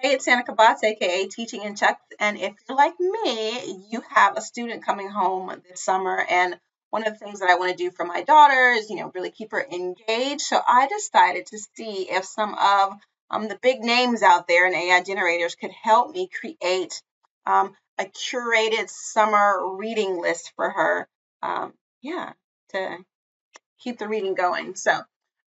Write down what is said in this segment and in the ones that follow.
Hey, it's Annika Botts, aka Teaching in Czech. And if you're like me, you have a student coming home this summer. And one of the things that I want to do for my daughter is, really keep her engaged. So I decided to see if some of the big names out there in AI generators could help me create a curated summer reading list for her. Yeah, to keep the reading going. So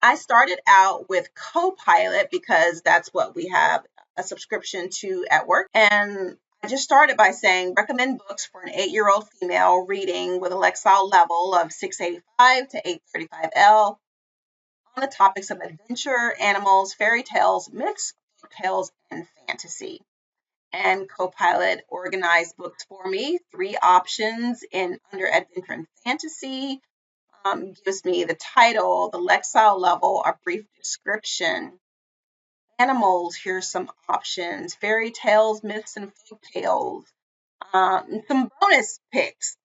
I started out with Copilot because that's what we have a subscription to at work. And I just started by saying recommend books for an 8-year-old female reading with a Lexile level of 685 to 835L on the topics of adventure, animals, fairy tales, myths, folk tales, and fantasy. And Copilot organized books for me, 3 options in under adventure and fantasy, gives me the title, the Lexile level, a brief description. Animals, here's some options. Fairy tales, myths, and folk tales. And some bonus picks.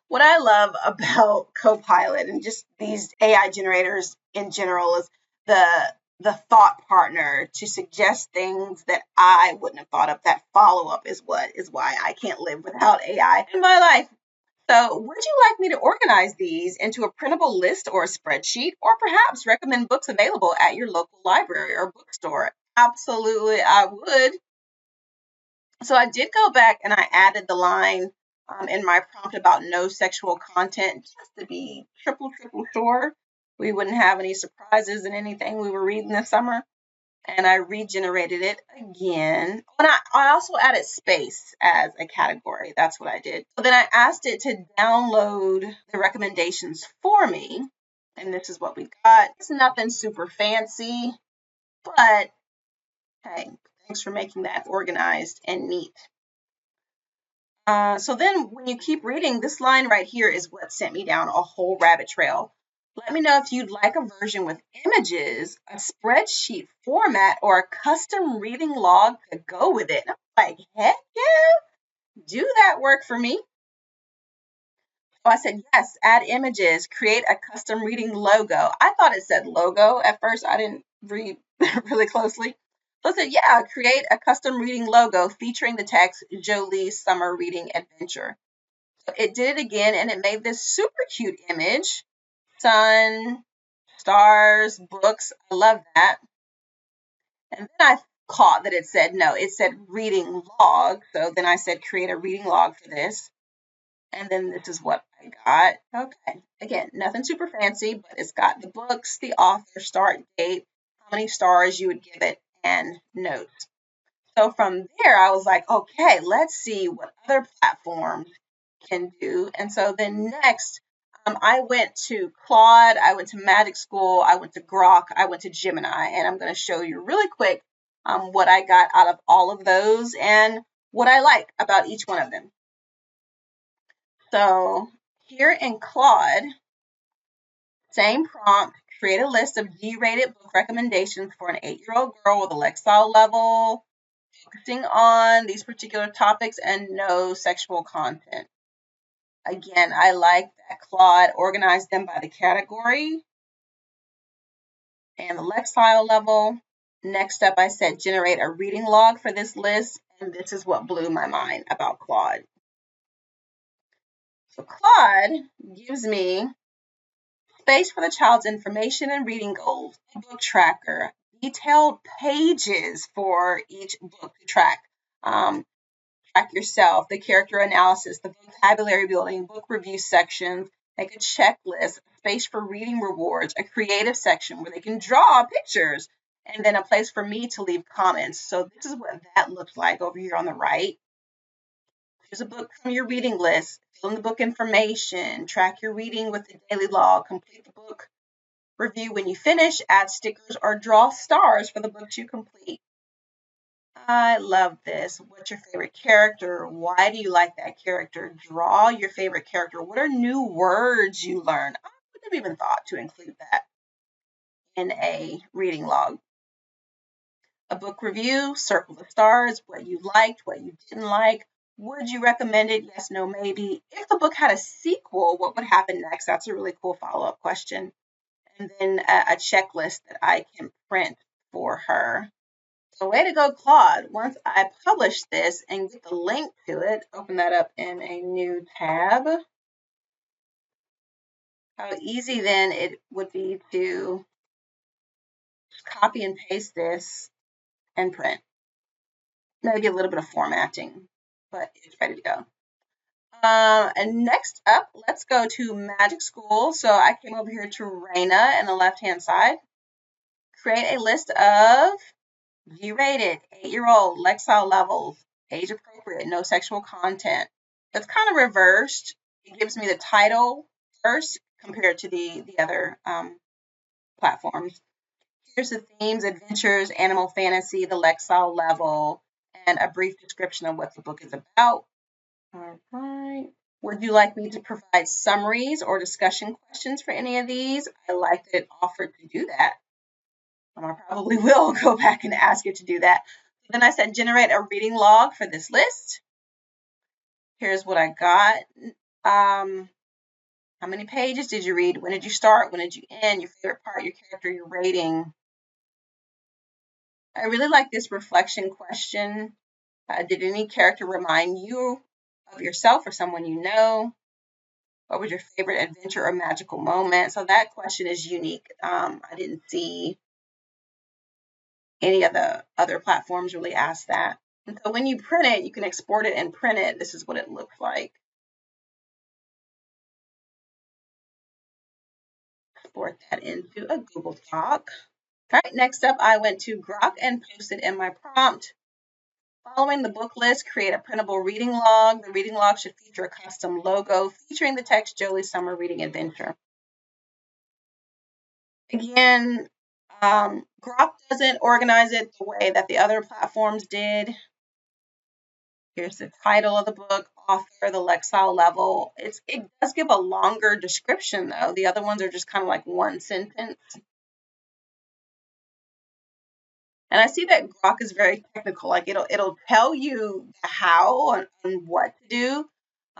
What I love about Copilot and just these AI generators in general is the thought partner to suggest things that I wouldn't have thought of. That follow-up is why I can't live without AI in my life. So would you like me to organize these into a printable list or a spreadsheet, or perhaps recommend books available at your local library or bookstore? Absolutely, I would. So I did go back and I added the line in my prompt about no sexual content, just to be triple sure we wouldn't have any surprises in anything we were reading this summer. And I regenerated it again. And I also added space as a category. That's what I did. So then I asked it to download the recommendations for me. And this is what we got. It's nothing super fancy, but hey, thanks for making that organized and neat. So then when you keep reading, this line right here is what sent me down a whole rabbit trail. Let me know if you'd like a version with images, a spreadsheet format, or a custom reading log to go with it. And I'm like, heck yeah, do that work for me. So I said, yes, add images, create a custom reading logo. I thought it said logo at first. I didn't read really closely. So I said, yeah, create a custom reading logo featuring the text Jolie's Summer Reading Adventure. So it did it again, and it made this super cute image. Sun, stars, books. I love that. And then I caught that it said, no, it said reading log. So then I said, create a reading log for this. And then this is what I got. Okay. Again, nothing super fancy, but it's got the books, the author, start date, how many stars you would give it, and notes. So from there, I was like, okay, let's see what other platforms can do. And so then next, I went to Claude, I went to MagicSchool, I went to Grok, I went to Gemini, and I'm going to show you really quick what I got out of all of those and what I like about each one of them. So here in Claude, same prompt, create a list of G-rated book recommendations for an 8-year-old girl with a Lexile level, focusing on these particular topics and no sexual content. Again, I like that Claude organized them by the category and the Lexile level. Next up, I said generate a reading log for this list, and this is what blew my mind about Claude. So Claude gives me space for the child's information and reading goals, a book tracker, detailed pages for each book to track. Track yourself, the character analysis, the vocabulary building, book review sections, like a checklist, space for reading rewards, a creative section where they can draw pictures, and then a place for me to leave comments. So this is what that looks like over here on the right. Here's a book from your reading list. Fill in the book information, track your reading with the daily log, complete the book review when you finish, add stickers or draw stars for the books you complete. I love this. What's your favorite character? Why do you like that character? Draw your favorite character. What are new words you learn? I wouldn't have even thought to include that in a reading log. A book review, circle the stars, what you liked, what you didn't like. Would you recommend it? Yes, no, maybe. If the book had a sequel, what would happen next? That's a really cool follow-up question. And then a checklist that I can print for her So way to go, Claude. Once I publish this and get the link to it, open that up in a new tab. How easy then it would be to copy and paste this and print. Maybe a little bit of formatting, but it's ready to go. And next up, let's go to MagicSchool. So I came over here to Raina in the left-hand side. Create a list of G-rated, 8-year-old, Lexile levels, age appropriate, no sexual content. It's kind of reversed. It gives me the title first compared to the other platforms. Here's the themes: adventures, animal fantasy, the Lexile level, and a brief description of what the book is about. All right. Would you like me to provide summaries or discussion questions for any of these? I like that it offered to do that. I probably will go back and ask it to do that. Then I said generate a reading log for this list. Here's what I got. How many pages did you read? When did you start? When did you end? Your favorite part, your character, your rating. I really like this reflection question. Did any character remind you of yourself or someone you know? What was your favorite adventure or magical moment? So that question is unique. I didn't see any of the other platforms really ask that. And so when you print it, you can export it and print it. This is what it looks like. Export that into a Google Doc. All right, next up, I went to Grok and posted in my prompt. Following the book list, create a printable reading log. The reading log should feature a custom logo featuring the text Jolie's Summer Reading Adventure. Again, Grok doesn't organize it the way that the other platforms did. Here's the title of the book, author, the Lexile level. It does give a longer description, though. The other ones are just kind of like one sentence. And I see that Grok is very technical. Like it'll tell you how and what to do.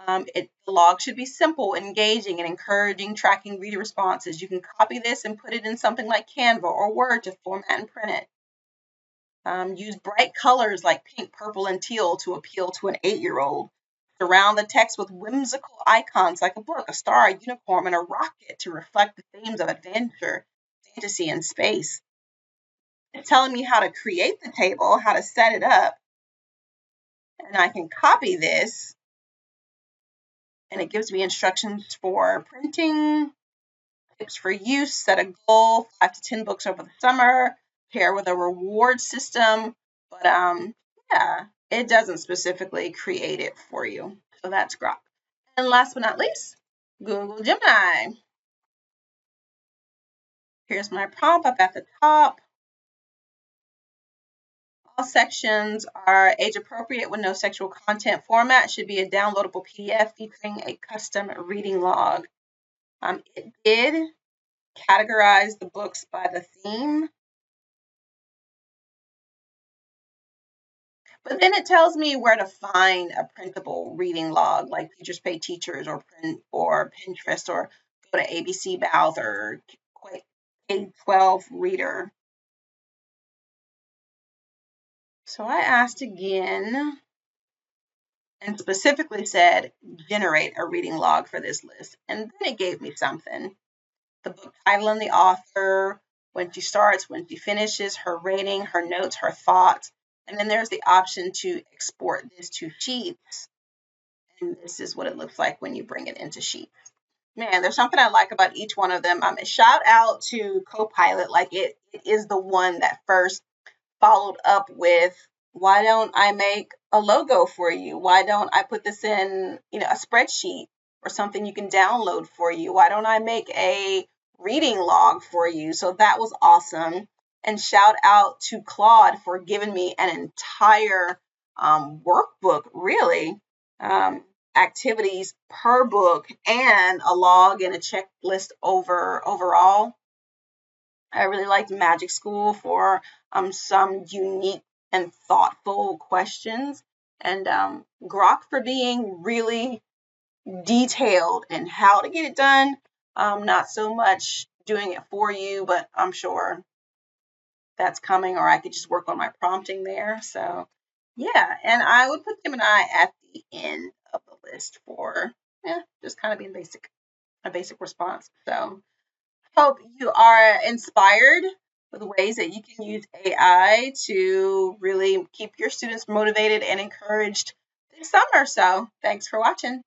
The log should be simple, engaging, and encouraging, tracking reader responses. You can copy this and put it in something like Canva or Word to format and print it. Use bright colors like pink, purple, and teal to appeal to an 8-year-old. Surround the text with whimsical icons like a book, a star, a unicorn, and a rocket to reflect the themes of adventure, fantasy, and space. It's telling me how to create the table, how to set it up, and I can copy this, and it gives me instructions for printing, tips for use, set a goal, 5 to 10 books over the summer, pair with a reward system, but yeah, it doesn't specifically create it for you. So that's Grok. And last but not least, Google Gemini. Here's my prompt up at the top. All sections are age appropriate with no sexual content. Format should be a downloadable PDF featuring a custom reading log. It did categorize the books by the theme, but then it tells me where to find a printable reading log, like Teachers Pay Teachers or Pinterest, or go to ABC Bowth or K-12 Reader. So I asked again and specifically said, generate a reading log for this list. And then it gave me something. The book title and the author, when she starts, when she finishes, her rating, her notes, her thoughts. And then there's the option to export this to Sheets. And this is what it looks like when you bring it into Sheets. Man, there's something I like about each one of them. Shout out to Copilot. Like it is the one that first followed up with, why don't I make a logo for you? Why don't I put this in, a spreadsheet or something you can download for you? Why don't I make a reading log for you? So that was awesome. And shout out to Claude for giving me an entire workbook, really, activities per book and a log and a checklist overall. I really liked MagicSchool for some unique and thoughtful questions, and Grok for being really detailed in how to get it done. Not so much doing it for you, but I'm sure that's coming, or I could just work on my prompting there. So yeah, and I would put Gemini at the end of the list for just kind of being a basic response. So hope you are inspired with ways that you can use AI to really keep your students motivated and encouraged this summer. So thanks for watching.